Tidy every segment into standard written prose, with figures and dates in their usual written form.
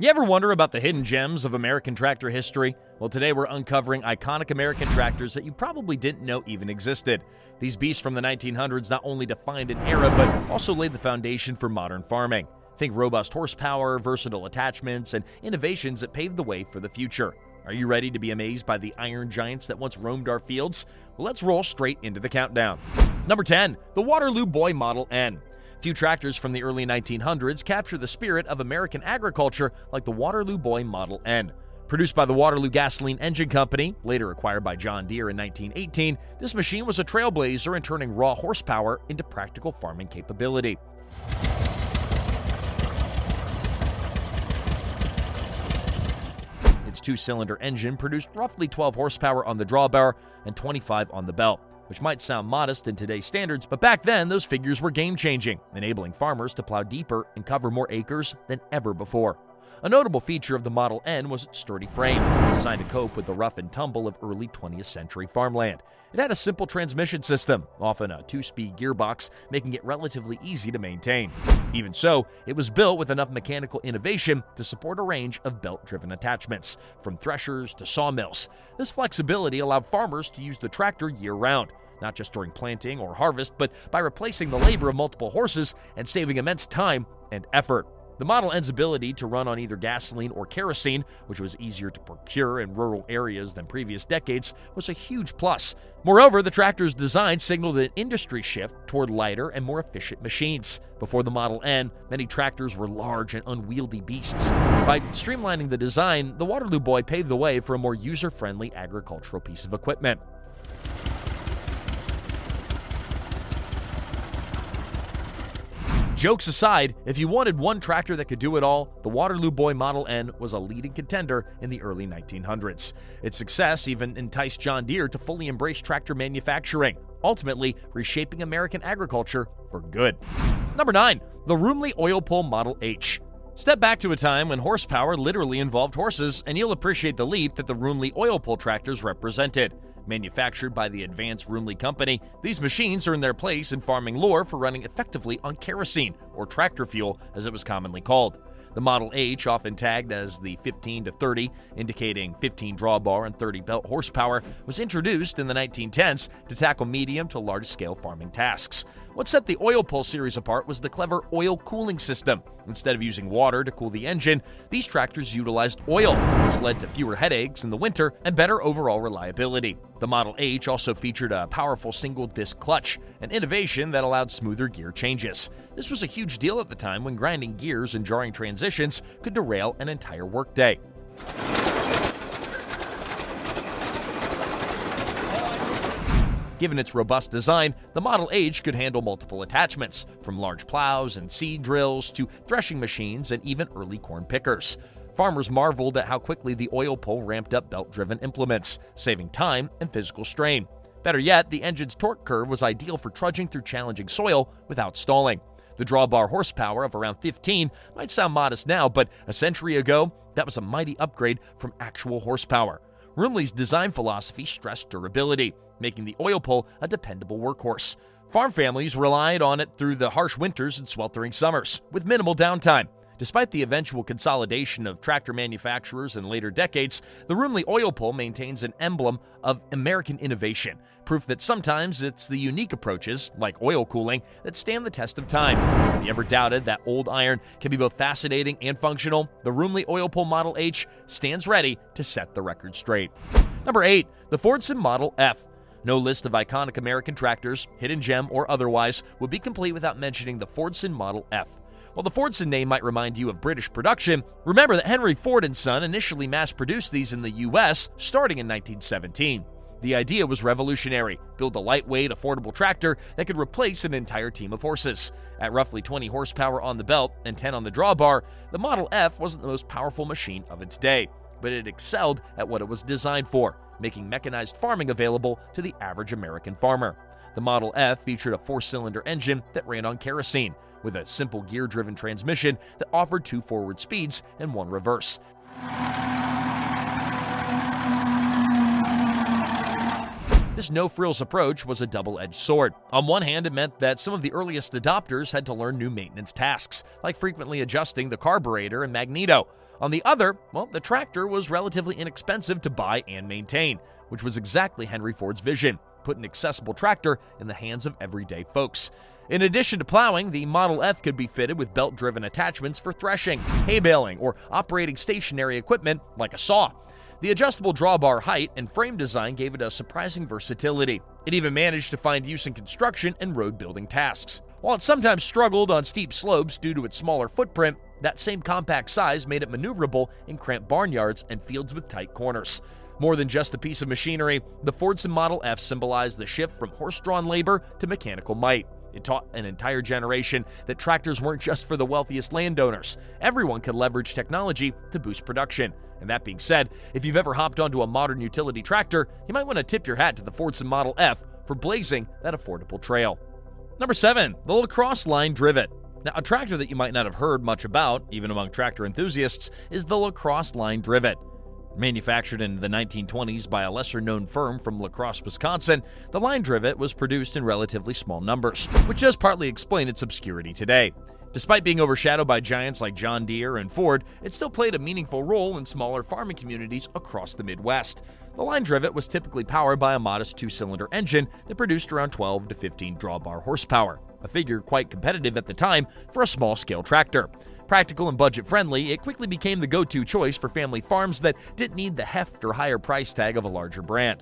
You ever wonder about the hidden gems of American tractor history? Well, today we're uncovering iconic American tractors that you probably didn't know even existed. These beasts from the 1900s not only defined an era, but also laid the foundation for modern farming. Think robust horsepower, versatile attachments, and innovations that paved the way for the future. Are you ready to be amazed by the iron giants that once roamed our fields? Well, let's roll straight into the countdown. Number 10, the Waterloo Boy Model N. Few tractors from the early 1900s capture the spirit of American agriculture like the Waterloo Boy Model N. Produced by the Waterloo Gasoline Engine Company, later acquired by John Deere in 1918, this machine was a trailblazer in turning raw horsepower into practical farming capability. Its two-cylinder engine produced roughly 12 horsepower on the drawbar and 25 on the belt, which might sound modest in today's standards, but back then those figures were game-changing, enabling farmers to plow deeper and cover more acres than ever before. A notable feature of the Model N was its sturdy frame, designed to cope with the rough and tumble of early 20th century farmland. It had a simple transmission system, often a 2-speed gearbox, making it relatively easy to maintain. Even so, it was built with enough mechanical innovation to support a range of belt-driven attachments, from threshers to sawmills. This flexibility allowed farmers to use the tractor year-round, not just during planting or harvest, but by replacing the labor of multiple horses and saving immense time and effort. The Model N's ability to run on either gasoline or kerosene, which was easier to procure in rural areas than previous decades, was a huge plus. Moreover, the tractor's design signaled an industry shift toward lighter and more efficient machines. Before the Model N, many tractors were large and unwieldy beasts. By streamlining the design, the Waterloo Boy paved the way for a more user-friendly agricultural piece of equipment. Jokes aside, if you wanted one tractor that could do it all, the Waterloo Boy Model N was a leading contender in the early 1900s. Its success even enticed John Deere to fully embrace tractor manufacturing, ultimately reshaping American agriculture for good. Number 9, the Roomley Oil Pull Model H. Step back to a time when horsepower literally involved horses, and you'll appreciate the leap that the Roomley oil pull tractors represented. Manufactured by the Advanced Roomley Company, these machines earned their place in farming lore for running effectively on kerosene, or tractor fuel as it was commonly called. The Model H, often tagged as the 15 to 30, indicating 15 drawbar and 30 belt horsepower, was introduced in the 1910s to tackle medium to large-scale farming tasks. What set the oil pull series apart was the clever oil cooling system. Instead of using water to cool the engine, these tractors utilized oil, which led to fewer headaches in the winter and better overall reliability. The Model H also featured a powerful single-disc clutch, an innovation that allowed smoother gear changes. This was a huge deal at the time when grinding gears and jarring transitions could derail an entire workday. Given its robust design, the Model H could handle multiple attachments, from large plows and seed drills to threshing machines and even early corn pickers. Farmers marveled at how quickly the oil pull ramped up belt-driven implements, saving time and physical strain. Better yet, the engine's torque curve was ideal for trudging through challenging soil without stalling. The drawbar horsepower of around 15 might sound modest now, but a century ago, that was a mighty upgrade from actual horsepower. Roomley's design philosophy stressed durability, making the oil pull a dependable workhorse. Farm families relied on it through the harsh winters and sweltering summers, with minimal downtime. Despite the eventual consolidation of tractor manufacturers in later decades, the Roomley oil pull maintains an emblem of American innovation, proof that sometimes it's the unique approaches, like oil cooling, that stand the test of time. If you ever doubted that old iron can be both fascinating and functional, the Roomley oil pull Model H stands ready to set the record straight. Number 8, the Fordson Model F. No list of iconic American tractors, hidden gem or otherwise, would be complete without mentioning the Fordson Model F. While the Fordson name might remind you of British production, remember that Henry Ford & Son initially mass-produced these in the U.S. starting in 1917. The idea was revolutionary: build a lightweight, affordable tractor that could replace an entire team of horses. At roughly 20 horsepower on the belt and 10 on the drawbar, the Model F wasn't the most powerful machine of its day, but it excelled at what it was designed for, making mechanized farming available to the average American farmer. The Model F featured a 4-cylinder engine that ran on kerosene, with a simple gear-driven transmission that offered 2 forward speeds and 1 reverse. This no-frills approach was a double-edged sword. On one hand, it meant that some of the earliest adopters had to learn new maintenance tasks, like frequently adjusting the carburetor and magneto. On the other, well, the tractor was relatively inexpensive to buy and maintain, which was exactly Henry Ford's vision: put an accessible tractor in the hands of everyday folks. In addition to plowing, the Model F could be fitted with belt-driven attachments for threshing, hay baling, or operating stationary equipment like a saw. The adjustable drawbar height and frame design gave it a surprising versatility. It even managed to find use in construction and road-building tasks. While it sometimes struggled on steep slopes due to its smaller footprint, that same compact size made it maneuverable in cramped barnyards and fields with tight corners. More than just a piece of machinery, the Fordson Model F symbolized the shift from horse-drawn labor to mechanical might. It taught an entire generation that tractors weren't just for the wealthiest landowners. Everyone could leverage technology to boost production. And that being said, if you've ever hopped onto a modern utility tractor, you might want to tip your hat to the Fordson Model F for blazing that affordable trail. Number 7, the LaCrosse Line Drivet. Now, a tractor that you might not have heard much about, even among tractor enthusiasts, is the LaCrosse Line Drivet. Manufactured in the 1920s by a lesser-known firm from La Crosse, Wisconsin, the Line Drivet was produced in relatively small numbers, which does partly explain its obscurity today. Despite being overshadowed by giants like John Deere and Ford, it still played a meaningful role in smaller farming communities across the Midwest. The Line Drivet was typically powered by a modest 2-cylinder engine that produced around 12 to 15 drawbar horsepower, a figure quite competitive at the time for a small-scale tractor. Practical and budget-friendly, it quickly became the go-to choice for family farms that didn't need the heft or higher price tag of a larger brand.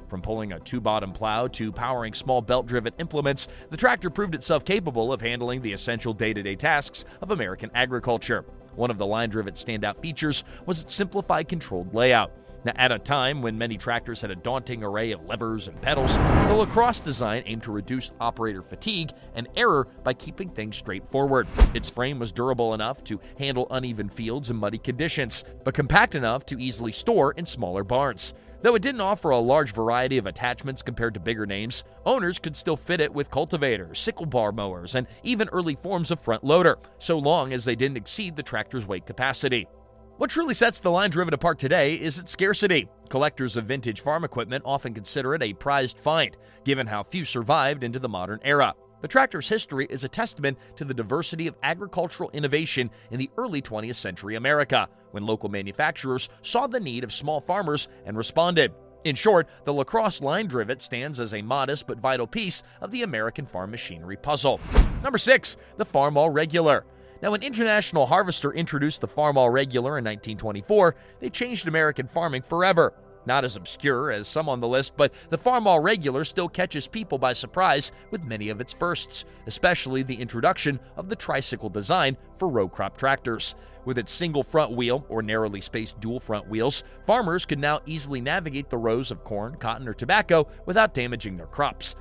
From pulling a 2-bottom plow to powering small belt-driven implements, the tractor proved itself capable of handling the essential day-to-day tasks of American agriculture. One of the Line Drivet's standout features was its simplified controlled layout. Now, at a time when many tractors had a daunting array of levers and pedals, the LaCrosse design aimed to reduce operator fatigue and error by keeping things straightforward. Its frame was durable enough to handle uneven fields and muddy conditions, but compact enough to easily store in smaller barns. Though it didn't offer a large variety of attachments compared to bigger names, owners could still fit it with cultivators, sickle bar mowers, and even early forms of front loader, so long as they didn't exceed the tractor's weight capacity. What truly sets the Line Drivet apart today is its scarcity. Collectors of vintage farm equipment often consider it a prized find, given how few survived into the modern era. The tractor's history is a testament to the diversity of agricultural innovation in the early 20th century America, when local manufacturers saw the need of small farmers and responded. In short, the LaCrosse Line Drivet stands as a modest but vital piece of the American farm machinery puzzle. Number 6, the Farmall Regular. Now, when International Harvester introduced the Farmall Regular in 1924, they changed American farming forever. Not as obscure as some on the list, but the Farmall Regular still catches people by surprise with many of its firsts, especially the introduction of the tricycle design for row crop tractors. With its single front wheel or narrowly spaced dual front wheels, farmers could now easily navigate the rows of corn, cotton, or tobacco without damaging their crops.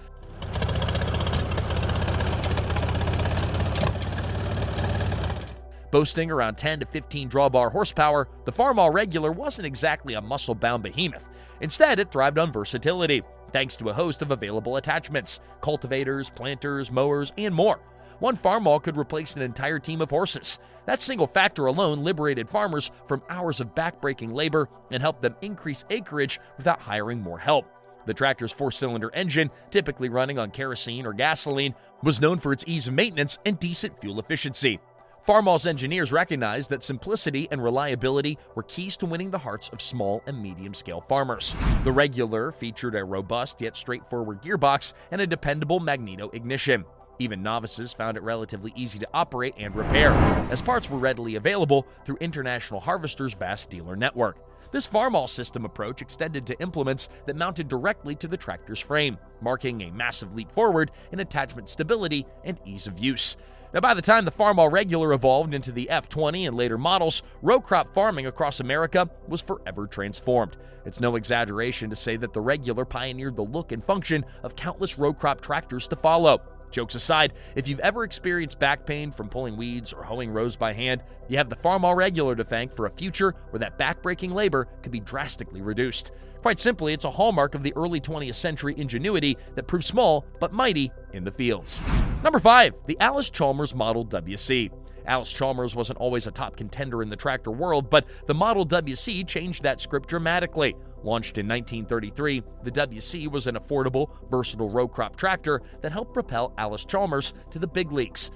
Boasting around 10 to 15 drawbar horsepower, the Farmall Regular wasn't exactly a muscle-bound behemoth. Instead, it thrived on versatility, thanks to a host of available attachments: cultivators, planters, mowers, and more. One Farmall could replace an entire team of horses. That single factor alone liberated farmers from hours of back-breaking labor and helped them increase acreage without hiring more help. The tractor's 4-cylinder engine, typically running on kerosene or gasoline, was known for its ease of maintenance and decent fuel efficiency. Farmall's engineers recognized that simplicity and reliability were keys to winning the hearts of small and medium-scale farmers. The Regular featured a robust yet straightforward gearbox and a dependable magneto ignition. Even novices found it relatively easy to operate and repair, as parts were readily available through International Harvester's vast dealer network. This Farmall system approach extended to implements that mounted directly to the tractor's frame, marking a massive leap forward in attachment stability and ease of use. Now, by the time the Farmall Regular evolved into the F20 and later models, row crop farming across America was forever transformed. It's no exaggeration to say that the Regular pioneered the look and function of countless row crop tractors to follow. Jokes aside, if you've ever experienced back pain from pulling weeds or hoeing rows by hand, you have the Farmall Regular to thank for a future where that back-breaking labor could be drastically reduced. Quite simply, it's a hallmark of the early 20th century ingenuity that proved small but mighty in the fields. Number 5, the Allis-Chalmers Model WC. Allis-Chalmers wasn't always a top contender in the tractor world, but the Model WC changed that script dramatically. Launched in 1933, the WC was an affordable, versatile row crop tractor that helped propel Allis-Chalmers to the big leagues.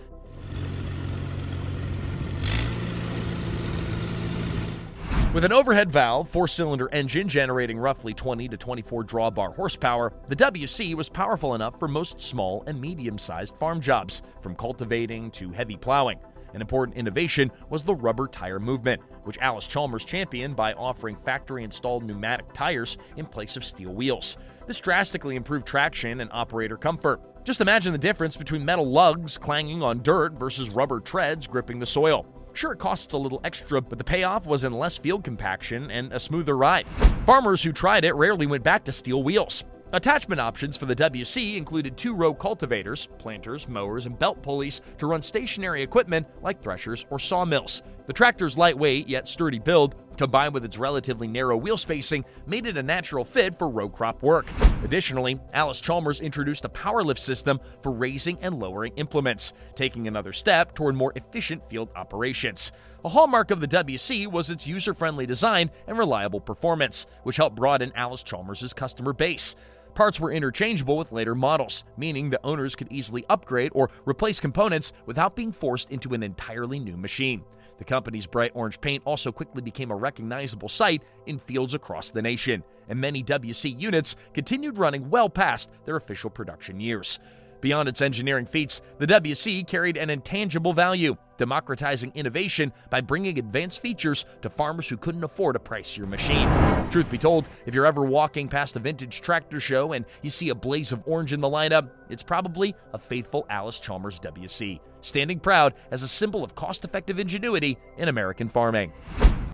With an overhead valve, four-cylinder engine generating roughly 20 to 24 drawbar horsepower, the WC was powerful enough for most small and medium-sized farm jobs, from cultivating to heavy plowing. An important innovation was the rubber tire movement, which Allis-Chalmers championed by offering factory-installed pneumatic tires in place of steel wheels. This drastically improved traction and operator comfort. Just imagine the difference between metal lugs clanging on dirt versus rubber treads gripping the soil. Sure, it costs a little extra, but the payoff was in less field compaction and a smoother ride. Farmers who tried it rarely went back to steel wheels. Attachment options for the WC included two-row cultivators, planters, mowers, and belt pulleys to run stationary equipment like threshers or sawmills. The tractor's lightweight yet sturdy build, combined with its relatively narrow wheel spacing, made it a natural fit for row crop work. Additionally, Allis-Chalmers introduced a power lift system for raising and lowering implements, taking another step toward more efficient field operations. A hallmark of the WC was its user-friendly design and reliable performance, which helped broaden Allis-Chalmers' customer base. Parts were interchangeable with later models, meaning that owners could easily upgrade or replace components without being forced into an entirely new machine. The company's bright orange paint also quickly became a recognizable sight in fields across the nation, and many WC units continued running well past their official production years. Beyond its engineering feats, the WC carried an intangible value, democratizing innovation by bringing advanced features to farmers who couldn't afford a pricier machine. Truth be told, if you're ever walking past a vintage tractor show and you see a blaze of orange in the lineup, it's probably a faithful Allis-Chalmers WC, standing proud as a symbol of cost-effective ingenuity in American farming.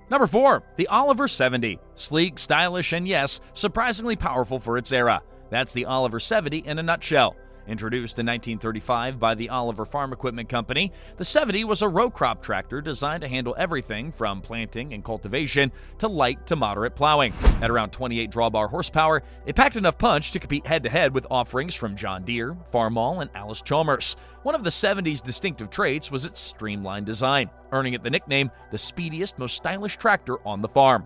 Number 4, the Oliver 70. Sleek, stylish, and yes, surprisingly powerful for its era. That's the Oliver 70 in a nutshell. Introduced in 1935 by the Oliver Farm Equipment Company, the 70 was a row crop tractor designed to handle everything from planting and cultivation to light to moderate plowing. At around 28 drawbar horsepower, it packed enough punch to compete head-to-head with offerings from John Deere, Farmall, and Allis-Chalmers. One of the 70's distinctive traits was its streamlined design, earning it the nickname the speediest, most stylish tractor on the farm.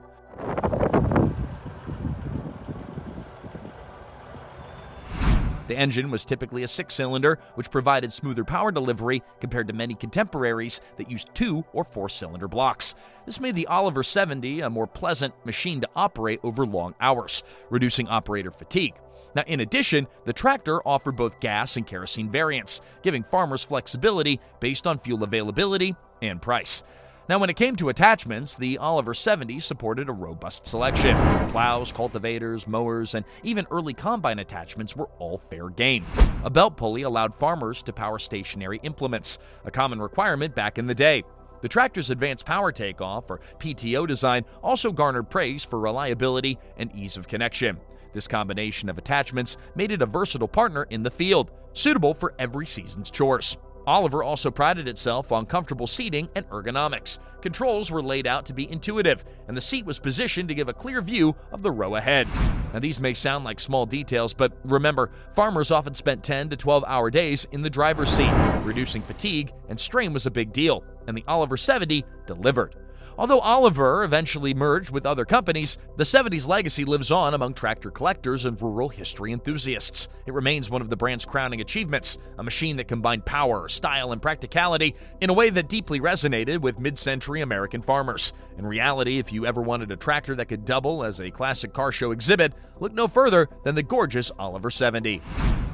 The engine was typically a 6-cylinder, which provided smoother power delivery compared to many contemporaries that used 2- or 4-cylinder blocks. This made the Oliver 70 a more pleasant machine to operate over long hours, reducing operator fatigue. Now, in addition, the tractor offered both gas and kerosene variants, giving farmers flexibility based on fuel availability and price. Now, when it came to attachments, the Oliver 70 supported a robust selection. Plows, cultivators, mowers, and even early combine attachments were all fair game. A belt pulley allowed farmers to power stationary implements, a common requirement back in the day. The tractor's advanced power takeoff, or PTO design, also garnered praise for reliability and ease of connection. This combination of attachments made it a versatile partner in the field, suitable for every season's chores. Oliver also prided itself on comfortable seating and ergonomics. Controls were laid out to be intuitive, and the seat was positioned to give a clear view of the row ahead. Now, these may sound like small details, but remember, farmers often spent 10 to 12-hour days in the driver's seat. Reducing fatigue and strain was a big deal, and the Oliver 70 delivered. Although Oliver eventually merged with other companies, the 70's legacy lives on among tractor collectors and rural history enthusiasts. It remains one of the brand's crowning achievements, a machine that combined power, style, and practicality in a way that deeply resonated with mid-century American farmers. In reality, if you ever wanted a tractor that could double as a classic car show exhibit, look no further than the gorgeous Oliver 70.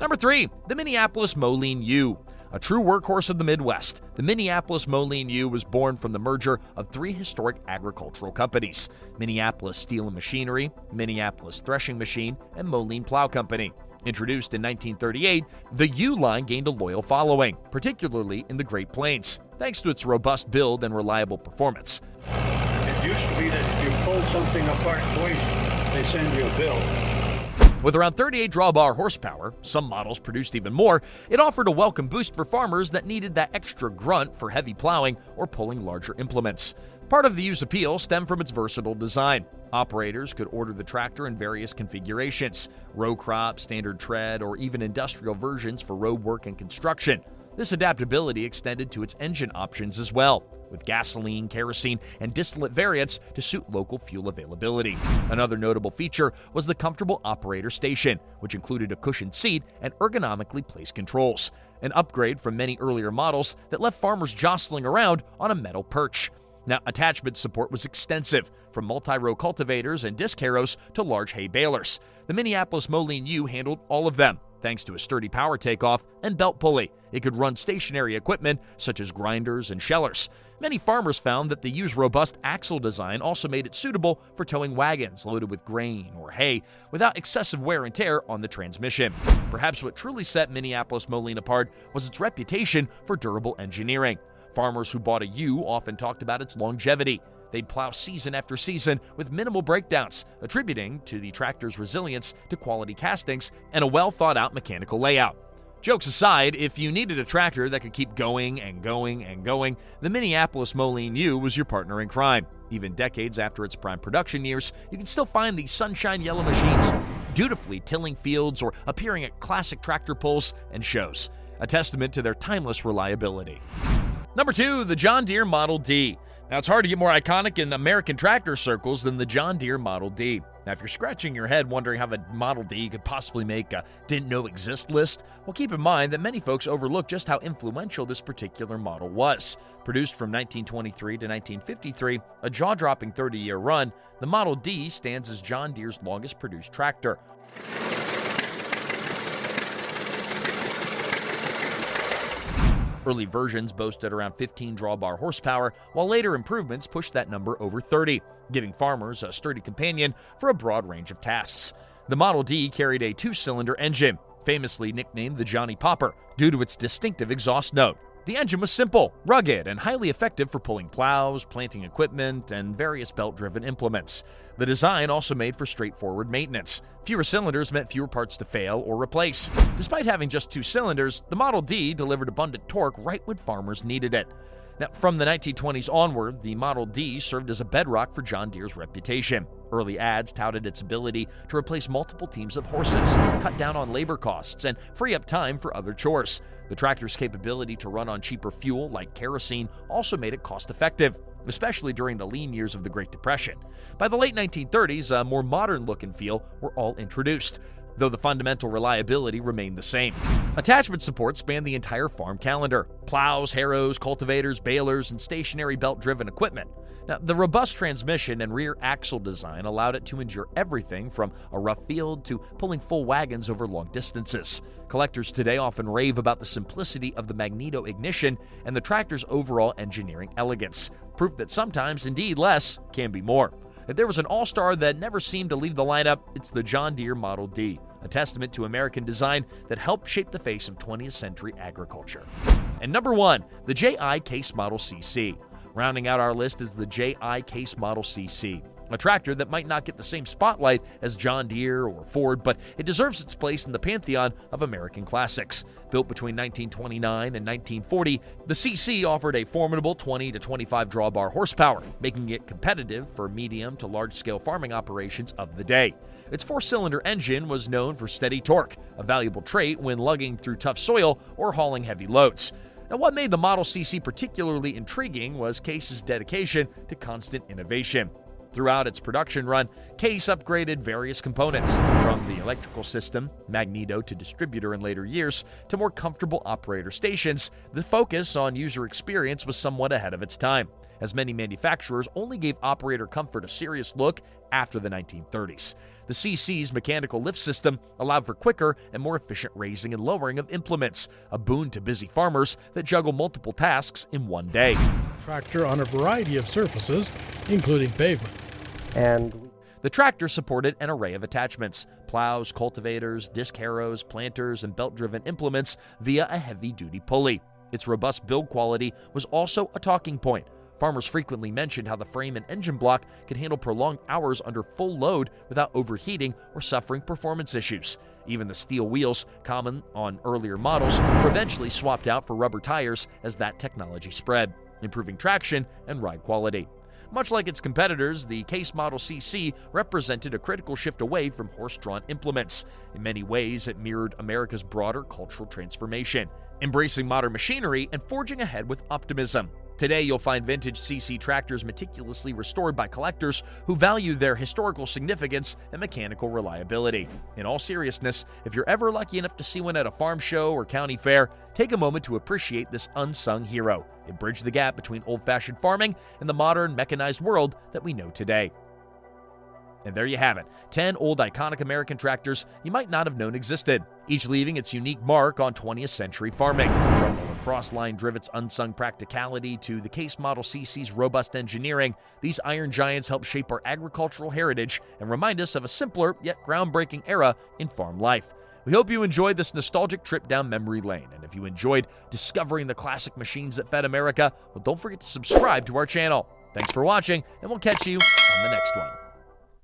Number 3, the Minneapolis Moline U. A true workhorse of the Midwest, the Minneapolis Moline U was born from the merger of 3 historic agricultural companies: Minneapolis Steel and Machinery, Minneapolis Threshing Machine, and Moline Plow Company. Introduced in 1938, the U line gained a loyal following, particularly in the Great Plains, thanks to its robust build and reliable performance. It used to be that if you pulled something apart twice, they send you a bill. With around 38 drawbar horsepower, some models produced even more, it offered a welcome boost for farmers that needed that extra grunt for heavy plowing or pulling larger implements. Part of the U's appeal stemmed from its versatile design. Operators could order the tractor in various configurations: row crop, standard tread, or even industrial versions for road work and construction. This adaptability extended to its engine options as well. with gasoline, kerosene, and distillate variants to suit local fuel availability. Another notable feature was the comfortable operator station, which included a cushioned seat and ergonomically placed controls, an upgrade from many earlier models that left farmers jostling around on a metal perch. Now, attachment support was extensive, from multi-row cultivators and disc harrows to large hay balers. The Minneapolis Moline U handled all of them, thanks to a sturdy power takeoff and belt pulley. It could run stationary equipment such as grinders and shellers. Many farmers found that the U's robust axle design also made it suitable for towing wagons loaded with grain or hay without excessive wear and tear on the transmission. Perhaps what truly set Minneapolis Moline apart was its reputation for durable engineering. Farmers who bought a U often talked about its longevity. They'd plow season after season with minimal breakdowns, attributing to the tractor's resilience to quality castings and a well-thought-out mechanical layout. Jokes aside, if you needed a tractor that could keep going and going and going, the Minneapolis Moline U was your partner in crime. Even decades after its prime production years, you can still find these sunshine yellow machines dutifully tilling fields or appearing at classic tractor pulls and shows, a testament to their timeless reliability. Number 2, the John Deere Model D. Now, it's hard to get more iconic in American tractor circles than the John Deere Model D. Now, if you're scratching your head wondering how the Model D could possibly make a didn't know exist list, well, keep in mind that many folks overlook just how influential this particular model was. Produced from 1923 to 1953, a jaw-dropping 30-year run, the Model D stands as John Deere's longest produced tractor. Early versions boasted around 15 drawbar horsepower, while later improvements pushed that number over 30, giving farmers a sturdy companion for a broad range of tasks. The Model D carried a 2-cylinder engine, famously nicknamed the Johnny Popper, due to its distinctive exhaust note. The engine was simple, rugged, and highly effective for pulling plows, planting equipment, and various belt-driven implements. The design also made for straightforward maintenance. Fewer cylinders meant fewer parts to fail or replace. Despite having just 2 cylinders, the Model D delivered abundant torque right when farmers needed it. Now, from the 1920s onward, the Model D served as a bedrock for John Deere's reputation. Early ads touted its ability to replace multiple teams of horses, cut down on labor costs, and free up time for other chores. The tractor's capability to run on cheaper fuel like kerosene also made it cost-effective, especially during the lean years of the Great Depression. By the late 1930s, a more modern look and feel were all introduced, though the fundamental reliability remained the same. Attachment support spanned the entire farm calendar: plows, harrows, cultivators, balers, and stationary belt-driven equipment. Now, the robust transmission and rear axle design allowed it to endure everything from a rough field to pulling full wagons over long distances. Collectors today often rave about the simplicity of the magneto ignition and the tractor's overall engineering elegance, proof that sometimes, indeed less, can be more. If there was an all-star that never seemed to leave the lineup, it's the John Deere Model D, a testament to American design that helped shape the face of 20th century agriculture. And number 1, the JI Case Model CC. Rounding out our list is the JI Case Model CC, a tractor that might not get the same spotlight as John Deere or Ford, but it deserves its place in the pantheon of American classics. Built between 1929 and 1940, the CC offered a formidable 20 to 25 drawbar horsepower, making it competitive for medium to large-scale farming operations of the day. Its 4-cylinder engine was known for steady torque, a valuable trait when lugging through tough soil or hauling heavy loads. Now, what made the Model CC particularly intriguing was Case's dedication to constant innovation. Throughout its production run, Case upgraded various components, from the electrical system, magneto to distributor in later years, to more comfortable operator stations. The focus on user experience was somewhat ahead of its time, as many manufacturers only gave operator comfort a serious look after the 1930s. The CC's mechanical lift system allowed for quicker and more efficient raising and lowering of implements, a boon to busy farmers that juggle multiple tasks in one day. Tractor on a variety of surfaces, including pavement. The tractor supported an array of attachments: plows, cultivators, disc harrows, planters, and belt-driven implements via a heavy-duty pulley. Its robust build quality was also a talking point. Farmers frequently mentioned how the frame and engine block could handle prolonged hours under full load without overheating or suffering performance issues. Even the steel wheels, common on earlier models, were eventually swapped out for rubber tires as that technology spread, improving traction and ride quality. Much like its competitors, the Case Model CC represented a critical shift away from horse-drawn implements. In many ways, it mirrored America's broader cultural transformation, embracing modern machinery and forging ahead with optimism. Today, you'll find vintage CC tractors meticulously restored by collectors who value their historical significance and mechanical reliability. In all seriousness, if you're ever lucky enough to see one at a farm show or county fair, take a moment to appreciate this unsung hero. It bridged the gap between old-fashioned farming and the modern, mechanized world that we know today. And there you have it, 10 old iconic American tractors you might not have known existed, each leaving its unique mark on 20th century farming. From the lacrosse line drivet's unsung practicality to the Case Model CC's robust engineering, these iron giants help shape our agricultural heritage and remind us of a simpler yet groundbreaking era in farm life. We hope you enjoyed this nostalgic trip down memory lane, and if you enjoyed discovering the classic machines that fed America, well, don't forget to subscribe to our channel. Thanks for watching, and we'll catch you on the next one.